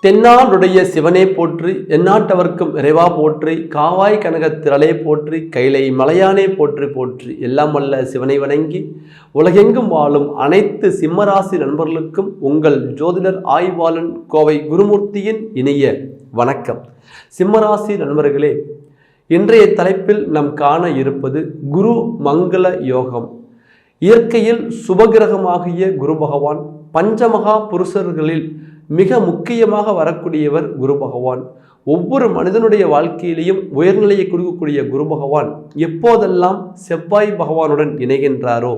தென்னாடுடைய சிவனே போற்றி, எந்நாட்டவர்க்கும் இறைவா போற்றி, காவாய் கனகத் திரளே போற்றி, கைலை மலையானே போற்றி போற்றி, எல்லாம் வல்ல சிவனை வணங்கி உலகெங்கும் வாழும் அனைத்து சிம்மராசி நண்பர்களுக்கும் உங்கள் ஜோதிடர் ஆய்வாளன் கோவை குருமூர்த்தியின் இனிய வணக்கம். சிம்மராசி நண்பர்களே, இன்றைய தலைப்பில் நாம் காண இருப்பது குரு மங்கள யோகம். இயற்கையில் சுபகிரகமாகிய குரு பகவான் பஞ்சமகா புருஷர்களில் மிக முக்கியமாக வரக்கூடியவர் குரு பகவான். ஒவ்வொரு மனிதனுடைய வாழ்க்கையிலையும் உயர்நிலையை கொடுக்கக்கூடிய குரு பகவான் எப்போதெல்லாம் செவ்வாய் பகவானுடன் இணைகின்றாரோ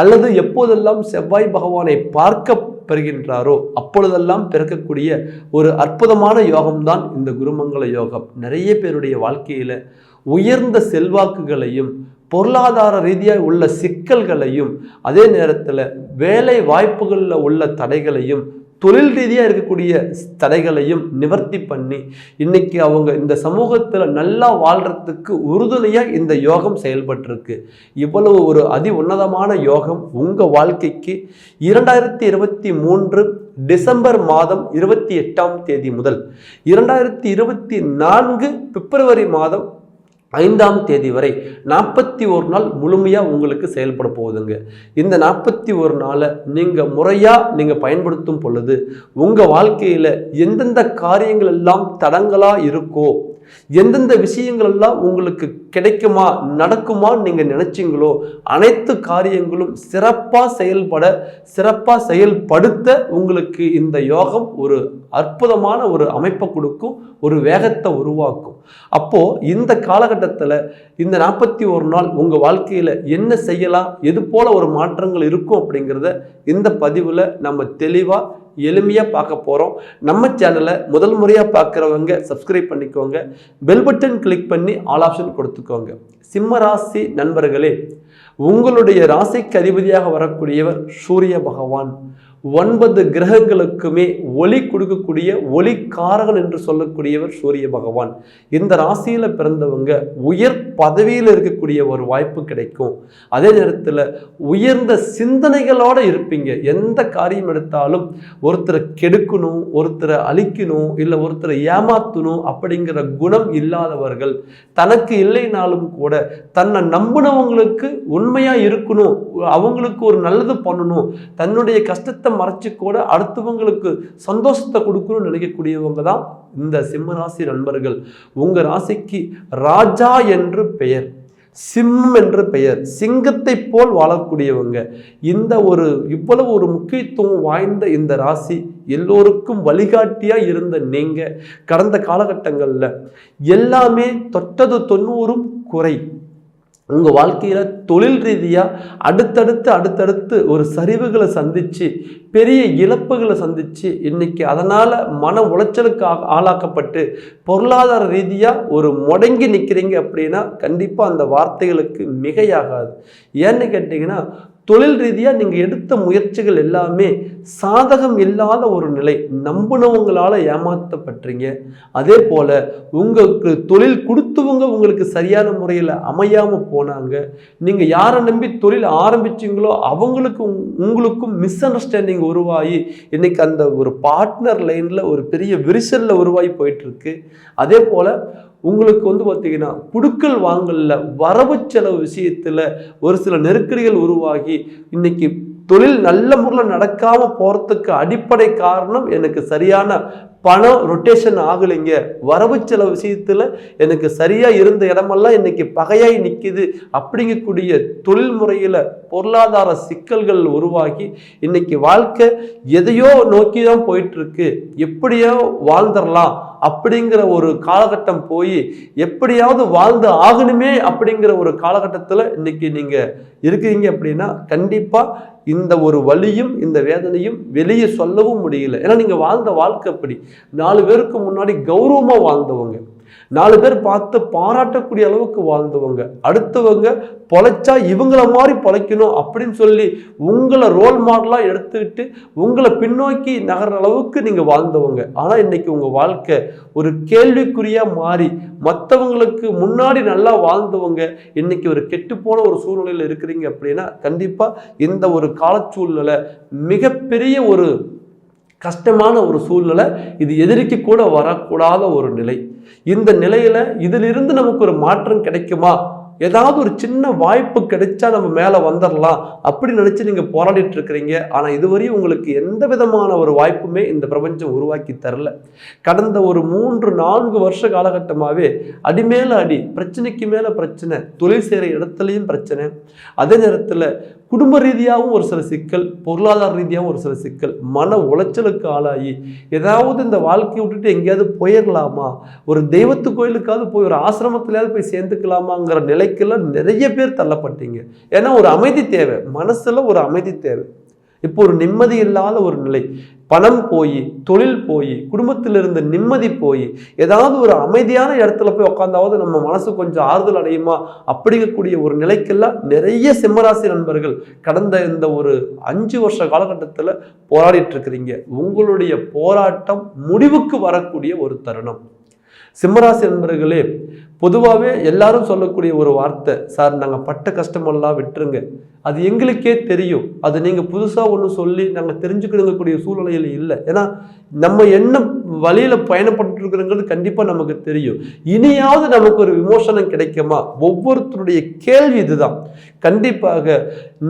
அல்லது எப்போதெல்லாம் செவ்வாய் பகவானை பார்க்க பெறுகின்றாரோ அப்பொழுதெல்லாம் பிறக்கக்கூடிய ஒரு அற்புதமான யோகம்தான் இந்த குருமங்கள யோகம். நிறைய பேருடைய வாழ்க்கையில உயர்ந்த செல்வாக்குகளையும் பொருளாதார ரீதியாக உள்ள சிக்கல்களையும் அதே நேரத்தில் வேலை வாய்ப்புகளில் உள்ள தடைகளையும் தொழில் ரீதியாக இருக்கக்கூடிய தடைகளையும் நிவர்த்தி பண்ணி இன்னைக்கு அவங்க இந்த சமூகத்தில் நல்லா வாழ்கிறதுக்கு உறுதுணையாக இந்த யோகம் செயல்பட்டிருக்கு. இவ்வளவு ஒரு அதி உன்னதமான யோகம் உங்கள் வாழ்க்கைக்கு 2023 டிசம்பர் மாதம் 28 முதல் 2024 பிப்ரவரி மாதம் 5 வரை 41 நாள் முழுமையாக உங்களுக்கு செயல்பட போகுதுங்க. இந்த 41 நாளை நீங்கள் முறையாக பயன்படுத்தும் பொழுது உங்கள் வாழ்க்கையில் எந்தெந்த காரியங்கள் எல்லாம் தடங்களாக இருக்கோ, எந்தெந்த விஷயங்கள் எல்லாம் உங்களுக்கு கிடைக்குமா நடக்குமான்னு நீங்கள் நினைச்சிங்களோ அனைத்து காரியங்களும் சிறப்பாக செயல்படுத்த உங்களுக்கு இந்த யோகம் ஒரு அற்புதமான ஒரு அமைப்பை கொடுக்கும், ஒரு வேகத்தை உருவாக்கும். அப்போ இந்த காலகட்டத்தில் இந்த 41 நாள் உங்கள் வாழ்க்கையில் என்ன செய்யலாம், எது போல ஒரு மாற்றங்கள் இருக்கும் அப்படிங்கிறத இந்த பதிவில் நம்ம தெளிவாக எளிமையாக பார்க்க போகிறோம். நம்ம சேனலை முதல் முறையாக பார்க்குறவங்க சப்ஸ்கிரைப் பண்ணிக்கோங்க, பெல் பட்டன் கிளிக் பண்ணி ஆல் ஆப்ஷன் கொடுத்துக்கோங்க. சிம்ம ராசி நண்பர்களே, உங்களுடைய ராசிக்கு அதிபதியாக வரக்கூடியவர் சூரிய பகவான். 9 கிரகங்களுக்குமே ஒளி கொடுக்கக்கூடிய ஒளிக்காரகன் என்று சொல்லக்கூடியவர் சூரிய பகவான். இந்த ராசியில பிறந்தவங்க உயர் பதவியில் இருக்கக்கூடிய ஒரு வாய்ப்பு கிடைக்கும். அதே நேரத்தில் உயர்ந்த சிந்தனைகளோட இருப்பீங்க. எந்த காரியம் எடுத்தாலும் ஒருத்தரை கெடுக்கணும், ஒருத்தரை அழிக்கணும், இல்லை ஒருத்தரை ஏமாத்தணும் அப்படிங்கிற குணம் இல்லாதவர்கள். தனக்கு இல்லைனாலும் கூட தன்னை நம்பினவங்களுக்கு உண்மையா இருக்கணும், அவங்களுக்கு ஒரு நல்லது பண்ணணும், தன்னுடைய கஷ்டத்தை மறைச்சு கூட அடுத்தவங்களுக்கு சந்தோஷத்தை கொடுக்கணும்னு நினைக்கக்கூடியவங்க தான் இந்த சிம்ம ராசி நண்பர்கள். உங்க ராசிக்கு ராஜா என்று பெயர், சிம்மம் என்று பெயர், சிங்கத்தை போல் வாழக்கூடியவங்க. இந்த இவ்வளவு ஒரு முக்கியத்துவம் வாய்ந்த இந்த ராசி எல்லோருக்கும் வழிகாட்டியா இருந்த நீங்க கடந்த காலகட்டங்கள்ல எல்லாமே தொட்டது 90 குறை. உங்க வாழ்க்கையில தொழில் ரீதியா அடுத்தடுத்து ஒரு சரிவுகளை சந்திச்சு பெரிய இழப்புகளை சந்திச்சு இன்னைக்கு அதனால மன உளைச்சலுக்கு ஆளாக்கப்பட்டு பொருளாதார ரீதியா ஒரு முடங்கி நிற்கிறீங்க அப்படின்னா கண்டிப்பா அந்த வார்த்தைகளுக்கு மிகையாகாது. ஏன்னு கேட்டீங்கன்னா தொழில் ரீதியாக நீங்கள் எடுத்த முயற்சிகள் எல்லாமே சாதகம் இல்லாத ஒரு நிலை, நம்பினவங்களால் ஏமாற்றப்பட்டீங்க. அதே போல் உங்களுக்கு தொழில் கொடுத்தவங்க உங்களுக்கு சரியான முறையில் அமையாமல் போனாங்க. நீங்கள் யாரை நம்பி தொழில் ஆரம்பிச்சிங்களோ உங்களுக்கும் மிஸ் அண்டர்ஸ்டாண்டிங் உருவாகி இன்னைக்கு அந்த ஒரு பார்ட்னர் லைனில் ஒரு பெரிய விரிசலில் உருவாகி போயிட்டுருக்கு. அதே போல் உங்களுக்கு பார்த்தீங்கன்னா குடுக்கல் வாங்கல வரவு செலவு விஷயத்துல ஒரு சில நெருக்கடிகள் உருவாகி இன்னைக்கு தொழில் நல்ல முறையில் நடக்காம போறதுக்கு அடிப்படை காரணம் எனக்கு சரியான பணம் ரொட்டேஷன் ஆகலைங்க, வரவு செலவு விஷயத்துல எனக்கு சரியா இருந்த இடமெல்லாம் இன்னைக்கு பகையாய் நிற்கிது அப்படிங்கக்கூடிய தொழில் முறையில பொருளாதார சிக்கல்கள் உருவாகி இன்னைக்கு வாழ்க்கை எதையோ நோக்கி தான் போயிட்டு இருக்கு, எப்படியோ வாழ்ந்துடலாம் அப்படிங்கிற ஒரு காலகட்டம் போய் எப்படியாவது வாழ்ந்து ஆகணுமே அப்படிங்கிற ஒரு காலகட்டத்தில் இன்னைக்கு நீங்க இருக்கிறீங்க அப்படின்னா கண்டிப்பா இந்த ஒரு வலியும் இந்த வேதனையும் வெளியே சொல்லவும் முடியல. ஏன்னா நீங்க வாழ்ந்த வாழ்க்கை அப்படி 4 பேருக்கு முன்னாடி கௌரவமா வாழ்ந்தவங்க, 4 பேர் பார்த்து பாராட்டக்கூடிய அளவுக்கு வாழ்ந்தவங்க, அடுத்தவங்க பொழைச்சா இவங்கள மாதிரி பொழைக்கணும் அப்படின்னு சொல்லி உங்களை ரோல் மாடலா எடுத்துக்கிட்டு உங்களை பின்னோக்கி நகர்ற அளவுக்கு நீங்க வாழ்ந்தவங்க. ஆனா இன்னைக்கு உங்க வாழ்க்கை ஒரு கேள்விக்குறியா மாறி மற்றவங்களுக்கு முன்னாடி நல்லா வாழ்ந்தவங்க இன்னைக்கு ஒரு கெட்டுப்போன ஒரு சூழ்நிலையில இருக்கிறீங்க அப்படின்னா கண்டிப்பா இந்த ஒரு காலச்சூழ்நிலை மிகப்பெரிய ஒரு கஷ்டமான ஒரு சூழ்நிலை, இது எதிரிக்கு கூட வரக்கூடாத ஒரு நிலை. இந்த நிலையில இதிலிருந்து நமக்கு ஒரு மாற்றம் கிடைக்குமா, ஏதாவது ஒரு சின்ன வாய்ப்பு கிடைச்சா நம்ம மேலே வந்துடலாம் அப்படி நினைச்சு நீங்க போராடிட்டு இருக்கிறீங்க. ஆனா இதுவரையும் உங்களுக்கு எந்த விதமான ஒரு வாய்ப்புமே இந்த பிரபஞ்சம் உருவாக்கி தரல. கடந்த ஒரு 3-4 வருஷ காலகட்டமாவே அடிமேல அடி, பிரச்சனைக்கு மேல பிரச்சனை, தொழில் செய்கிற இடத்துலையும் பிரச்சனை, அதே நேரத்தில் குடும்ப ரீதியாகவும் ஒரு சில சிக்கல், பொருளாதார ரீதியாகவும் ஒரு சில சிக்கல், மன உளைச்சலுக்கு ஆளாகி ஏதாவது இந்த வாழ்க்கையை விட்டுட்டு எங்கேயாவது போயிடலாமா, ஒரு தெய்வத்து கோயிலுக்காவது போய் ஒரு ஆசிரமத்திலேயாவது போய் சேர்ந்துக்கலாமாங்கிற நிலைக்கெல்லாம் நிறைய பேர் தள்ளப்பட்டீங்க. ஏன்னா ஒரு அமைதி தேவை, மனசுல ஒரு அமைதி தேவை. இப்போ ஒரு நிம்மதி இல்லாத ஒரு நிலை, பணம் போய், தொழில் போய், குடும்பத்தில் இருந்த நிம்மதி போய், ஏதாவது ஒரு அமைதியான இடத்துல போய் உட்காந்தாவது நம்ம மனசு கொஞ்சம் ஆறுதல் அடையுமா அப்படிங்கக்கூடிய ஒரு நிலைக்கெல்லாம் நிறைய சிம்மராசி நண்பர்கள் கடந்த இந்த ஒரு 5 வருஷ காலகட்டத்தில் போராடிட்டு இருக்கிறீங்க. உங்களுடைய போராட்டம் முடிவுக்கு வரக்கூடிய ஒரு தருணம். சிம்மராசி நண்பர்களே, பொதுவாகவே எல்லாரும் சொல்லக்கூடிய ஒரு வார்த்தை, சார் நாங்கள் பட்ட கஷ்டமெல்லாம் விட்டுருங்க, அது எங்களுக்கே தெரியும், அது நீங்கள் புதுசாக ஒன்று சொல்லி நாங்கள் தெரிஞ்சுக்கிடுங்கக்கூடிய சூழ்நிலையில் இல்லை. ஏன்னா நம்ம என்ன வழியில் பயணப்பட்டு இருக்கிறோங்கிறது கண்டிப்பாக நமக்கு தெரியும். இனியாவது நமக்கு ஒரு விமோசனம் கிடைக்குமா? ஒவ்வொருத்தருடைய கேள்வி இதுதான். கண்டிப்பாக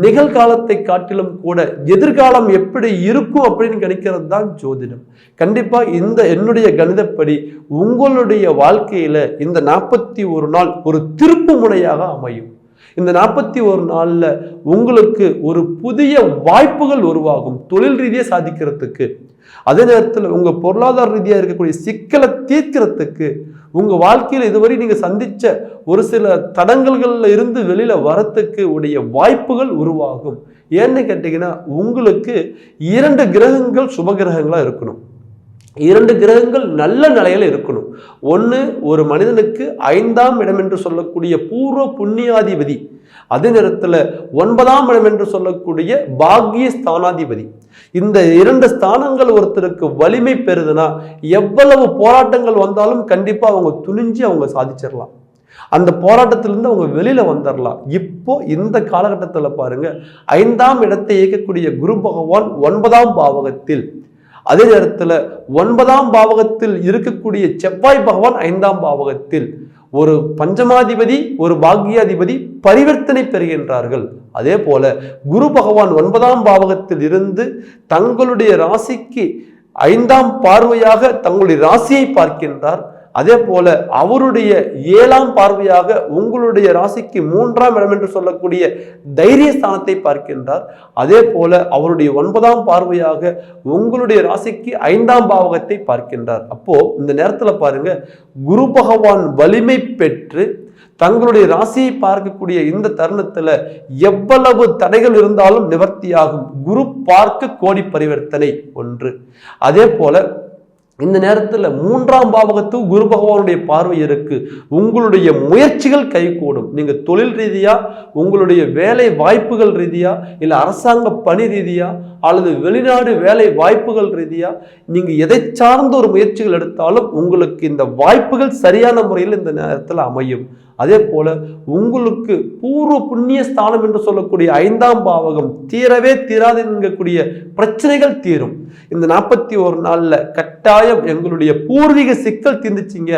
நிகழ்காலத்தை காட்டிலும் கூட எதிர்காலம் எப்படி இருக்கும் அப்படின்னு கணிக்கிறது தான் ஜோதிடம். கண்டிப்பாக இந்த என்னுடைய கணிதப்படி உங்களுடைய வாழ்க்கையில இந்த 41 நாள் ஒரு திருப்பு முனையாக அமையும். இந்த 41 நாள்ல உங்களுக்கு ஒரு புதிய வாய்ப்புகள் உருவாகும் தொழில் ரீதியாக சாதிக்கிறதுக்கு. அதே நேரத்தில் உங்க பொருளாதார ரீதியாக இருக்கக்கூடிய சிக்கலை தீர்க்கிறதுக்கு, உங்க வாழ்க்கையில் இதுவரை நீங்க சந்திச்ச ஒரு சில தடங்கல்கள்ல இருந்து வெளியில வரத்துக்கு உடைய வாய்ப்புகள் உருவாகும். ஏன்னு கேட்டீங்கன்னா, உங்களுக்கு 2 கிரகங்கள் சுப கிரகங்களா இருக்கணும், 2 கிரகங்கள் நல்ல நிலையில இருக்கணும். ஒன்று, ஒரு மனிதனுக்கு 5ஆம் இடம் என்று சொல்லக்கூடிய பூர்வ புண்ணியாதிபதி, அதே நேரத்தில் 9ஆம் இடம் என்று சொல்லக்கூடிய பாக்கிய ஸ்தானாதிபதி. இந்த 2 ஸ்தானங்கள் ஒருத்தருக்கு வலிமை பெறுதுன்னா எவ்வளவு போராட்டங்கள் வந்தாலும் கண்டிப்பா அவங்க துணிஞ்சு அவங்க சாதிச்சிடலாம், அந்த போராட்டத்திலிருந்து அவங்க வெளியில வந்துடலாம். இப்போ இந்த காலகட்டத்தில் பாருங்க, 5ஆம் இடத்தை இயக்கக்கூடிய குரு பகவான் 9ஆம் பாவகத்தில், அதே நேரத்தில் 9ஆம் பாவகத்தில் இருக்கக்கூடிய செவ்வாய் பகவான் 5ஆம் பாவகத்தில், ஒரு பஞ்சமாதிபதி ஒரு பாக்கியாதிபதி பரிவர்த்தனை பெறுகின்றார்கள். அதே போல குரு பகவான் 9ஆம் பாவகத்தில் இருந்து தங்களுடைய ராசிக்கு 5ஆம் பார்வையாக தங்களுடைய ராசியை பார்க்கின்றார். அதே போல அவருடைய 7ஆம் பார்வையாக உங்களுடைய ராசிக்கு 3ஆம் இடம் என்று சொல்லக்கூடிய தைரிய ஸ்தானத்தை பார்க்கின்றார். அதே போல அவருடைய 9ஆம் பார்வையாக உங்களுடைய ராசிக்கு 5ஆம் பாவகத்தை பார்க்கின்றார். அப்போ இந்த நேரத்தில் பாருங்க, குரு பகவான் வலிமை பெற்று தங்களுடைய ராசியை பார்க்கக்கூடிய இந்த தருணத்துல எவ்வளவு தடைகள் இருந்தாலும் நிவர்த்தியாகும். குரு பார்க்க கோடி பரிவர்த்தனை ஒன்று. அதே போல இந்த நேரத்தில் 3ஆம் பாவகத்துக்கு குரு பகவானுடைய பார்வை இருக்கு. உங்களுடைய முயற்சிகள் கைகூடும். நீங்க தொழில் ரீதியா, உங்களுடைய வேலை வாய்ப்புகள் ரீதியா, இல்லை அரசாங்க பணி ரீதியா, அல்லது வெளிநாடு வேலை வாய்ப்புகள் ரீதியா, நீங்க எதை சார்ந்த ஒரு முயற்சிகள் எடுத்தாலும் உங்களுக்கு இந்த வாய்ப்புகள் சரியான முறையில் இந்த நேரத்தில் அமையும். அதே போல உங்களுக்கு பூர்வ புண்ணிய ஸ்தானம் என்று சொல்லக்கூடிய 5ஆம் பாவகம் தீரவே தீராது என்கக்கூடிய பிரச்சனைகள் தீரும். இந்த 41 நாள்ல கட்டாயம் எங்களுடைய பூர்வீக சிக்கல் தீர்ந்துச்சிங்க,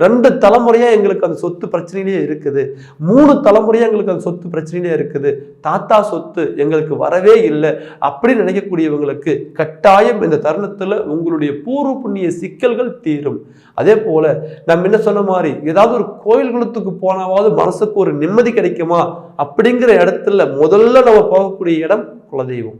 2 தலைமுறையா எங்களுக்கு அந்த சொத்து பிரச்சனையிலேயே இருக்குது, 3 தலைமுறையா எங்களுக்கு அந்த சொத்து பிரச்சனையிலே இருக்குது, தாத்தா சொத்து எங்களுக்கு வரவே இல்லை அப்படின்னு நினைக்கக்கூடியவங்களுக்கு கட்டாயம் இந்த தருணத்துல உங்களுடைய பூர்வ புண்ணிய சிக்கல்கள் தீரும். அதே போல நம்ம என்ன சொன்ன மாதிரி ஏதாவது ஒரு கோயில்களுக்கு போனாவது மனசுக்கு ஒரு நிம்மதி கிடைக்குமா அப்படிங்கிற இடத்துல முதல்ல நம்ம போகக்கூடிய இடம் குலதெய்வம்.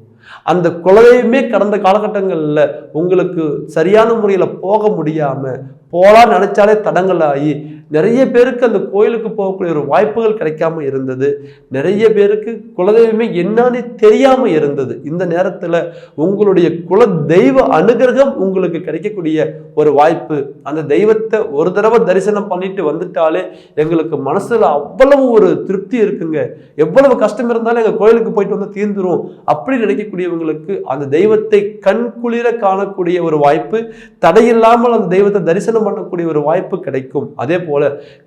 அந்த குலதெய்வமே கடந்த காலகட்டங்களில் உங்களுக்கு சரியான முறையில் போக முடியாம போலான்னு நினைச்சாலே தடங்கள் ஆகி நிறைய பேருக்கு அந்த கோயிலுக்கு போகக்கூடிய ஒரு வாய்ப்புகள் கிடைக்காம இருந்தது. நிறைய பேருக்கு குலதெய்வமே என்னன்னு தெரியாம இருந்தது. இந்த நேரத்துல உங்களுடைய குல தெய்வ அனுகிரகம் உங்களுக்கு கிடைக்கக்கூடிய ஒரு வாய்ப்பு. அந்த தெய்வத்தை ஒரு தடவை தரிசனம் பண்ணிட்டு வந்துட்டாலே எங்களுக்கு மனசுல அவ்வளவு ஒரு திருப்தி இருக்குங்க. எவ்வளவு கஷ்டம் இருந்தாலும் எங்க கோயிலுக்கு போயிட்டு வந்து தீர்ந்துரும் அப்படி நினைக்கக்கூடியவங்களுக்கு அந்த தெய்வத்தை கண் குளிர காணக்கூடிய ஒரு வாய்ப்பு, தடையில்லாமல் அந்த தெய்வத்தை தரிசனம் தரிசனம் பண்ணக்கூடிய ஒரு வாய்ப்பு கிடைக்கும். அதே போல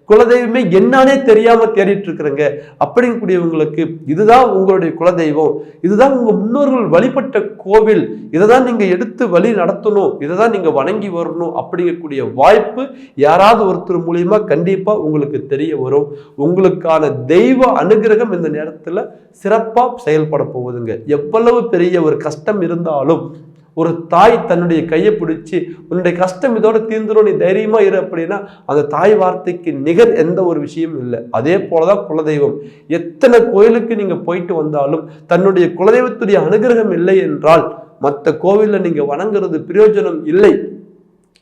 குலதெய்வமே என்னானே தெரியாம தேடிட்டு இருக்கிறங்க அப்படிங்கக்கூடியவங்களுக்கு இதுதான் உங்களுடைய குலதெய்வம், இதுதான் உங்க முன்னோர்கள் வழிபட்ட கோவில், இதை தான் நீங்க எடுத்து வழி நடத்தணும், இதை தான் நீங்க வணங்கி வரணும் அப்படிங்கக்கூடிய வாய்ப்பு யாராவது ஒருத்தர் மூலியமா கண்டிப்பா உங்களுக்கு தெரிய வரும். உங்களுக்கான தெய்வ அனுகிரகம் இந்த நேரத்துல சிறப்பா செயல்பட போகுதுங்க. எவ்வளவு பெரிய ஒரு கஷ்டம் இருந்தாலும் ஒரு தாய் தன்னுடைய கையை பிடிச்சி உன்னுடைய கஷ்டம் இதோட தீர்ந்துடும், நீ தைரியமா இரு அப்படின்னா அந்த தாய் வார்த்தைக்கு நிகர் எந்த ஒரு விஷயமும் இல்லை. அதே போலதான் குலதெய்வம். எத்தனை கோயிலுக்கு நீங்க போயிட்டு வந்தாலும் தன்னுடைய குலதெய்வத்துடைய அனுகிரகம் இல்லை என்றால் மற்ற கோவில்ல நீங்க வணங்குறது பிரயோஜனம் இல்லை.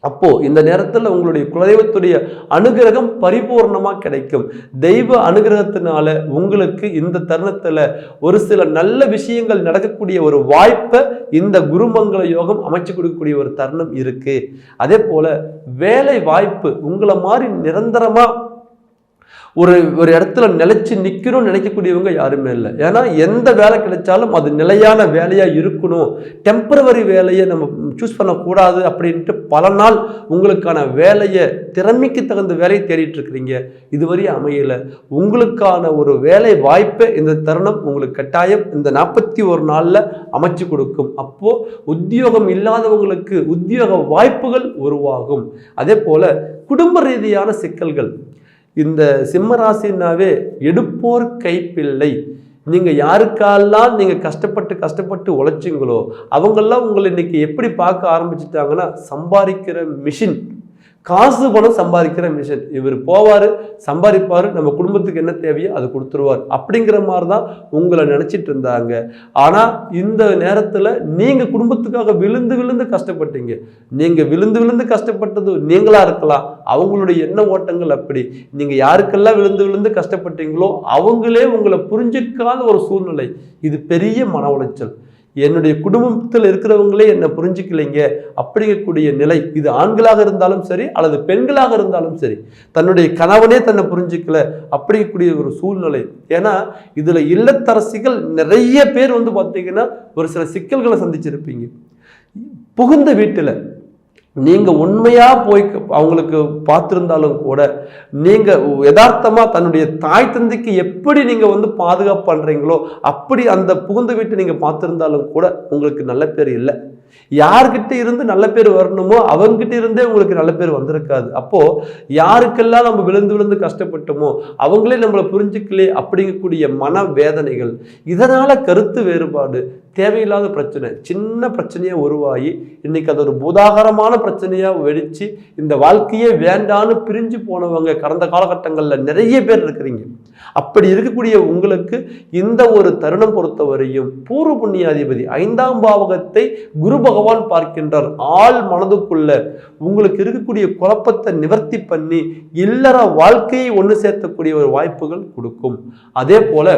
அப்போ இந்த நேரத்தில் உங்களுடைய குலதெய்வத்துடைய அனுகிரகம் பரிபூர்ணமா கிடைக்கும். தெய்வ அனுகிரகத்தினால உங்களுக்கு இந்த தருணத்துல ஒரு சில நல்ல விஷயங்கள் நடக்கக்கூடிய ஒரு வாய்ப்பை இந்த குருமங்கள யோகம் அமைச்சு கொடுக்கக்கூடிய ஒரு தருணம் இருக்கு. அதே போல வேலை வாய்ப்பு உங்களை மாதிரி நிரந்தரமா ஒரு இடத்துல நிலைச்சு நிற்கணும்னு நினைக்கக்கூடியவங்க யாருமே இல்லை. ஏன்னா எந்த வேலை கிடைச்சாலும் அது நிலையான வேலையா இருக்கணும், டெம்பரவரி வேலையை நம்ம சூஸ் பண்ணக்கூடாது அப்படின்ட்டு பல நாள் உங்களுக்கான வேலையை திறமைக்கு தகுந்த வேலையை தேடிட்டு இருக்கிறீங்க, இதுவரையும் அமையல. உங்களுக்கான ஒரு வேலை வாய்ப்பை இந்த தருணம் உங்களுக்கு கட்டாயம் இந்த 41 நாள்ல அமைச்சு கொடுக்கும். அப்போ உத்தியோகம் இல்லாதவங்களுக்கு உத்தியோக வாய்ப்புகள் உருவாகும். அதே போல குடும்ப ரீதியான சிக்கல்கள், இந்த சிம்மராசினாவே எடுப்போர் கைப்பிள்ளை. நீங்க யாருக்கெல்லாம் நீங்க கஷ்டப்பட்டு உழைச்சிங்களோ அவங்கெல்லாம் உங்களை இன்னைக்கு எப்படி பார்க்க ஆரம்பிச்சுட்டாங்கன்னா சம்பாதிக்கிற மிஷின், காசு பணம் சம்பாதிக்கிற மிஷின். இவர் போவாரு, சம்பாதிப்பாரு, நம்ம குடும்பத்துக்கு என்ன தேவையோ அதை கொடுத்துருவார் அப்படிங்கிற மாதிரி தான் உங்களை நினைச்சிட்டு இருந்தாங்க. ஆனா இந்த நேரத்துல நீங்க குடும்பத்துக்காக விழுந்து கஷ்டப்பட்டீங்க. நீங்க விழுந்து கஷ்டப்பட்டது நீங்களா இருக்கலாம், அவங்களுடைய எண்ண ஓட்டங்கள் அப்படி. நீங்க யாருக்கெல்லாம் விழுந்து கஷ்டப்பட்டீங்களோ அவங்களே உங்களை புரிஞ்சிக்காத ஒரு சூழ்நிலை. இது பெரிய மன உளைச்சல். என்னுடைய குடும்பத்தில் இருக்கிறவங்களே என்னை புரிஞ்சுக்கலைங்க அப்படிங்கக்கூடிய நிலை. இது ஆண்களாக இருந்தாலும் சரி அல்லது பெண்களாக இருந்தாலும் சரி, தன்னுடைய கணவனே தன்னை புரிஞ்சுக்கல அப்படிங்கக்கூடிய ஒரு சூழ்நிலை. ஏன்னா இதுல இல்லத்தரசிகள் நிறைய பேர் பார்த்தீங்கன்னா ஒரு சில சிக்கல்களை சந்திச்சிருப்பீங்க. புகுந்த வீட்டுல நீங்க உண்மையா போய் அவங்களுக்கு பார்த்திருந்தாலும் கூட நீங்க யதார்த்தமா தன்னுடைய தாய் தந்தைக்கு எப்படி நீங்க பாதுகாப்பு பண்றீங்களோ அப்படி அந்த புகுந்த வீட்டை நீங்க பார்த்திருந்தாலும் கூட உங்களுக்கு நல்ல பேர் இல்லை. யார்கிட்ட இருந்து நல்ல பேர் வரணுமோ அவங்ககிட்ட இருந்தே உங்களுக்கு நல்ல பேர் வந்திருக்காது. அப்போ யாருக்கெல்லாம் நம்ம விழுந்து கஷ்டப்பட்டோமோ அவங்களே நம்மளை புரிஞ்சுக்கலே அப்படிங்கக்கூடிய மன வேதனைகள், இதனால கருத்து வேறுபாடு, தேவையில்லாத பிரச்சனை, சின்ன பிரச்சனையா உருவாகி இன்னைக்கு அது ஒரு பூதாகரமான பிரச்சனையா வெடிச்சு இந்த வாழ்க்கையே வேண்டான்னு பிரிஞ்சு போனவங்க கடந்த காலகட்டங்களில் நிறைய பேர் இருக்கிறீங்க. அப்படி இருக்கக்கூடிய உங்களுக்கு இந்த ஒரு தருணம் பொறுத்தவரையும் பூர்வ புண்ணியாதிபதி 5ஆம் பாவகத்தை குரு பகவான் பார்க்கின்றார். ஆள் மனதுக்குள்ள உங்களுக்கு இருக்கக்கூடிய குழப்பத்தை நிவர்த்தி பண்ணி இல்லற வாழ்க்கையை ஒன்று சேர்த்தக்கூடிய ஒரு வாய்ப்புகள் கொடுக்கும். அதே போல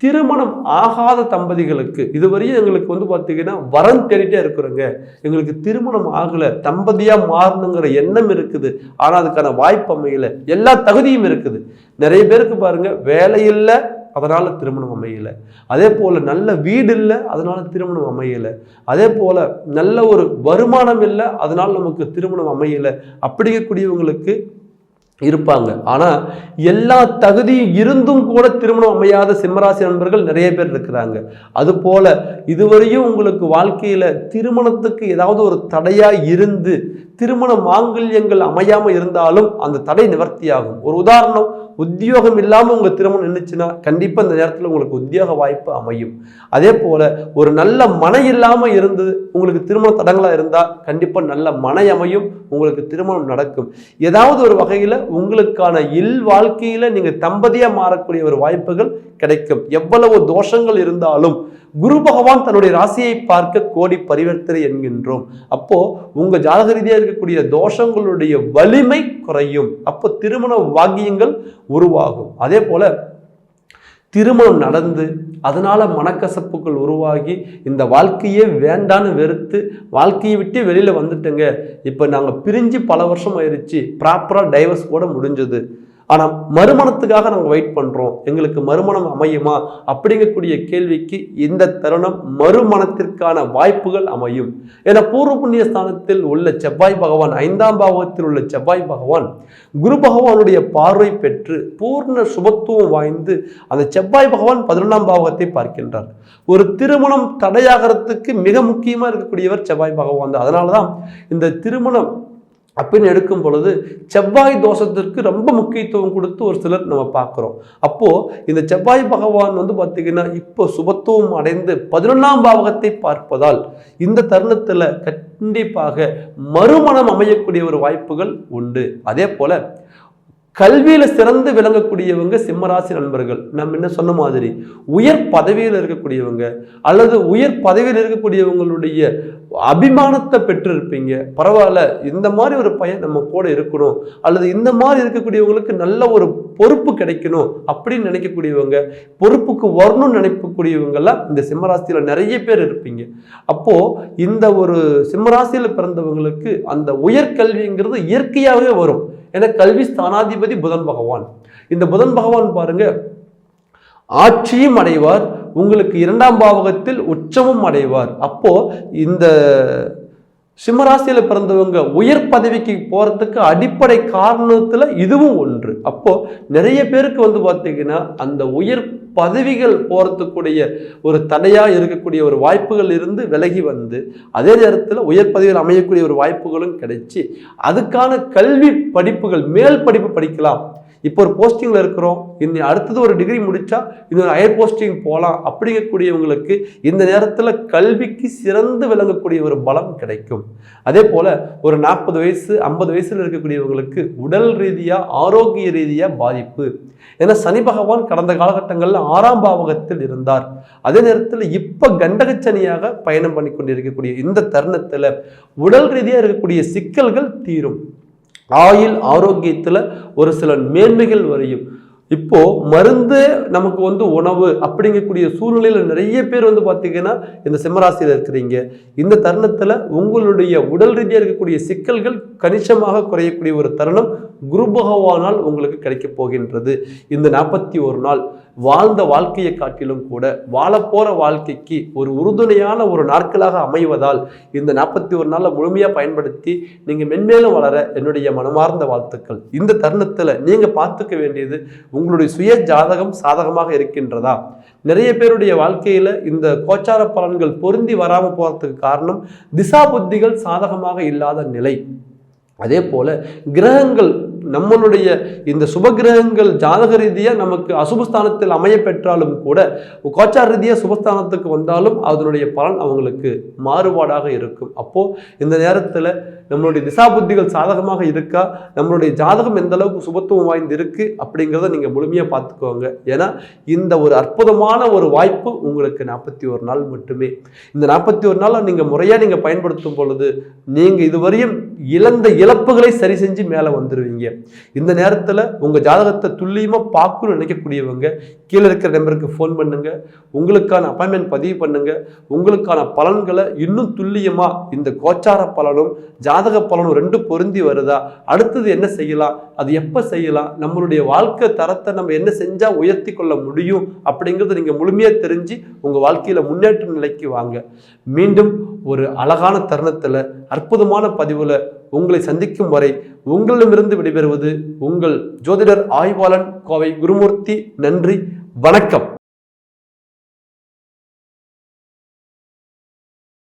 திருமணம் ஆகாத தம்பதிகளுக்கு இதுவரையும் எங்களுக்கு பார்த்தீங்கன்னா வரன் தேடிட்டே இருக்கிறோங்க, எங்களுக்கு திருமணம் ஆகலை, தம்பதியா மாறணுங்கிற எண்ணம் இருக்குது, ஆனால் அதுக்கான வாய்ப்பு அமையல. எல்லா தகுதியும் இருக்குது. நிறைய பேருக்கு பாருங்க வேலை இல்லை, அதனால திருமணம் அமையல. அதே போல நல்ல வீடு இல்லை, அதனால திருமணம் அமையல. அதே போல நல்ல ஒரு வருமானம் இல்லை, அதனால நமக்கு திருமணம் அமையல அப்படிங்கக்கூடியவங்களுக்கு இருப்பாங்க. ஆனா எல்லா தகுதியும் இருந்தும் கூட திருமணம் அமையாத சிம்மராசி நண்பர்கள் நிறைய பேர் இருக்கிறாங்க. அது போல இதுவரையும் உங்களுக்கு வாழ்க்கையில திருமணத்துக்கு ஏதாவது ஒரு தடையா இருந்து திருமண மாங்கல்யங்கள் அமையாம இருந்தாலும் அந்த தடை நிவர்த்தியாகும். ஒரு உதாரணம், உத்தியோகம் இல்லாம உங்க திருமணம் நின்றுச்சுன்னா கண்டிப்பா இந்த நேரத்தில் உங்களுக்கு உத்தியோக வாய்ப்பு அமையும். அதே போல ஒரு நல்ல மனை இல்லாம இருந்து உங்களுக்கு திருமண தடங்களா இருந்தா கண்டிப்பா நல்ல மனை அமையும், உங்களுக்கு திருமணம் நடக்கும். ஏதாவது ஒரு வகையில உங்களுக்கான இல் வாழ்க்கையில நீங்க தம்பதியா மாறக்கூடிய ஒரு வாய்ப்புகள் கிடைக்கும். எவ்வளவு தோஷங்கள் இருந்தாலும் குரு பகவான் தன்னுடைய ராசியை பார்க்க கோடி பரிவர்த்தனை என்கின்றோம். அப்போ உங்க ஜாதக ரீதியா இருக்கக்கூடிய தோஷங்களுடைய வலிமை குறையும். அப்போ திருமண பாக்கியங்கள் உருவாகும். அதே போல திருமணம் நடந்து அதனால மனக்கசப்புகள் உருவாகி இந்த வாழ்க்கையே வேண்டான்னு வெறுத்து வாழ்க்கையை விட்டு வெளியில வந்துட்டேங்க, இப்ப நாங்க பிரிஞ்சு பல வருஷம் ஆயிடுச்சு, ப்ராப்பரா டைவர்ஸ் கூட முடிஞ்சது ஆனால் மறுமணத்துக்காக நாங்கள் வெயிட் பண்ணுறோம், எங்களுக்கு மறுமணம் அமையுமா அப்படிங்கக்கூடிய கேள்விக்கு இந்த தருணம் மறுமணத்திற்கான வாய்ப்புகள் அமையும். ஏன்னா பூர்வ புண்ணிய ஸ்தானத்தில் உள்ள செவ்வாய் பகவான், 5ஆம் பாவத்தில் உள்ள செவ்வாய் பகவான் குரு பகவானுடைய பார்வை பெற்று பூர்ண சுபத்துவம் வாய்ந்து அந்த செவ்வாய் பகவான் 11ஆம் பாவத்தை பார்க்கின்றார். ஒரு திருமணம் தடையாகிறதுக்கு மிக முக்கியமாக இருக்கக்கூடியவர் செவ்வாய் பகவான் தான். அதனால தான் இந்த திருமணம் அப்படின்னு எடுக்கும் பொழுது செவ்வாய் தோஷத்திற்கு ரொம்ப முக்கியத்துவம் கொடுத்து ஒரு சிலர் நம்ம பார்க்குறோம். அப்போது இந்த செவ்வாய் பகவான் பார்த்தீங்கன்னா இப்போ சுபத்துவம் அடைந்து 11ஆம் பாவகத்தை பார்ப்பதால் இந்த தருணத்தில் கண்டிப்பாக மறுமணம் அமையக்கூடிய ஒரு வாய்ப்புகள் உண்டு. அதே போல் கல்வியில சிறந்து விளங்கக்கூடியவங்க சிம்மராசி நண்பர்கள், நம்ம என்ன சொன்ன மாதிரி உயர் பதவியில் இருக்கக்கூடியவங்க அல்லது உயர் பதவியில் இருக்கக்கூடியவங்களுடைய அபிமானத்தை பெற்றிருப்பீங்க. பரவாயில்ல, இந்த மாதிரி ஒரு பையன் நம்ம கூட இருக்கணும் அல்லது இந்த மாதிரி இருக்கக்கூடியவங்களுக்கு நல்ல ஒரு பொறுப்பு கிடைக்கணும் அப்படின்னு நினைக்கக்கூடியவங்க, பொறுப்புக்கு வரணும்னு நினைக்கக்கூடியவங்கெல்லாம் இந்த சிம்மராசியில் நிறைய பேர் இருப்பீங்க. அப்போ இந்த ஒரு சிம்மராசியில் பிறந்தவங்களுக்கு அந்த உயர்கல்விங்கிறது இயற்கையாகவே வரும். ஏன்னா கல்வி ஸ்தானாதிபதி புதன் பகவான். இந்த புதன் பகவான் பாருங்க ஆட்சியும் அடைவார், உங்களுக்கு 2ஆம் பாவகத்தில் உச்சமும் அடைவார். அப்போ இந்த சிம்மராசியில பிறந்தவங்க உயர் பதவிக்கு போறதுக்கு அடிப்படை காரணத்துல இதுவும் ஒன்று. அப்போ நிறைய பேருக்கு பார்த்தீங்கன்னா அந்த உயர் பதவிகள் போறதுக்குடைய ஒரு தடையா இருக்கக்கூடிய ஒரு வாய்ப்புகள் இருந்து விலகி வந்து அதே நேரத்தில் உயர் பதவிகள் அமையக்கூடிய ஒரு வாய்ப்புகளும் கிடைச்சி அதுக்கான கல்வி படிப்புகள் மேல் படிப்பு படிக்கலாம். இப்போ ஒரு போஸ்டிங்கில் இருக்கிறோம், இன்னும் அடுத்தது ஒரு டிகிரி முடித்தா இன்னொரு ஹையர் போஸ்டிங் போகலாம் அப்படிங்கக்கூடியவங்களுக்கு இந்த நேரத்தில் கல்விக்கு சிறந்து விளங்கக்கூடிய ஒரு பலம் கிடைக்கும். அதே போல் ஒரு 40 வயசு 50 வயசில் இருக்கக்கூடியவங்களுக்கு உடல் ரீதியாக ஆரோக்கிய ரீதியாக பாதிப்பு. ஏன்னா சனி பகவான் கடந்த காலகட்டங்களில் 6ஆம் பாவகத்தில் இருந்தார். அதே நேரத்தில் இப்போ கண்டகச்சனியாக பயணம் பண்ணி கொண்டிருக்கக்கூடிய இந்த தருணத்தில் உடல் ரீதியாக இருக்கக்கூடிய சிக்கல்கள் தீரும். ஆயுள் ஆரோக்கியத்தில் ஒரு சில மேன்மைகள் வரையும். இப்போ மருந்து நமக்கு உணவு அப்படிங்கக்கூடிய சூழ்நிலையில் நிறைய பேர் பார்த்தீங்கன்னா இந்த சிம்மராசியில் இருக்கிறீங்க. இந்த தருணத்தில் உங்களுடைய உடல் ரீதியாக இருக்கக்கூடிய சிக்கல்கள் கணிசமாக குறையக்கூடிய ஒரு தருணம் குரு பகவானால் உங்களுக்கு கிடைக்க போகின்றது. இந்த 41 நாள் வாழ்ந்த வாழ்க்கையை காட்டிலும் கூட வாழப்போற வாழ்க்கைக்கு ஒரு உறுதுணையான ஒரு நாட்களாக அமைவதால் இந்த 41 நாளை முழுமையாக பயன்படுத்தி நீங்கள் மென்மேலும் வளர என்னுடைய மனமார்ந்த வாழ்த்துக்கள். இந்த தருணத்தில் நீங்கள் பார்த்துக்க வேண்டியது உங்களுடைய சுய ஜாதகம் சாதகமாக இருக்கின்றதா. நிறைய பேருடைய வாழ்க்கையில இந்த கோச்சார பலன்கள் பொருந்தி வராமல் போறதுக்கு காரணம் திசா புத்திகள் சாதகமாக இல்லாத நிலை. அதே போல கிரகங்கள் நம்மளுடைய இந்த சுப கிரகங்கள் ஜாதக ரீதியாக நமக்கு அசுபஸ்தானத்தில் அமைய பெற்றாலும் கூட கோச்சார ரீதியாக சுபஸ்தானத்துக்கு வந்தாலும் அதனுடைய பலன் அவங்களுக்கு மாறுபாடாக இருக்கும். அப்போ இந்த நேரத்தில் நம்மளுடைய திசா புத்திகள் சாதகமாக இருக்கா, நம்மளுடைய ஜாதகம் எந்த அளவுக்கு சுபத்துவம் வாய்ந்து இருக்கு அப்படிங்கிறத நீங்க முழுமையாக பார்த்துக்கோங்க. ஏன்னா இந்த ஒரு அற்புதமான ஒரு வாய்ப்பு உங்களுக்கு 41 நாள் மட்டுமே. இந்த 41 நாள் நீங்க முறையா நீங்க பயன்படுத்தும் பொழுது நீங்க இதுவரையும் இழந்த இழப்புகளை சரி செஞ்சு மேலே வந்துடுவீங்க. இந்த நேரத்தில் உங்க ஜாதகத்தை துல்லியமா பார்க்கணும்னு நினைக்கக்கூடியவங்க கீழே இருக்கிற நம்பருக்கு ஃபோன் பண்ணுங்க, உங்களுக்கான அப்பாயின்மெண்ட் பதிவு பண்ணுங்க. உங்களுக்கான பலன்களை இன்னும் துல்லியமா இந்த கோச்சார பலனும் ஜாதக பலனும் 2 பொருந்தி வருதா, அடுத்தது என்ன செய்யலாம், அது எப்போ செய்யலாம், நம்மளுடைய வாழ்க்கை தரத்தை நம்ம என்ன செஞ்சா உயர்த்தி கொள்ள முடியும் அப்படிங்கிறத நீங்க முழுமையாக தெரிஞ்சு உங்க வாழ்க்கையில முன்னேற்ற நிலைக்கு வாங்க. மீண்டும் ஒரு அழகான தருணத்துல அற்புதமான பதிவுல உங்களை சந்திக்கும் வரை உங்களிடமிருந்து விடைபெறுவது உங்கள் ஜோதிடர் ஆய்வாளன் கோவை குருமூர்த்தி. நன்றி, வணக்கம்.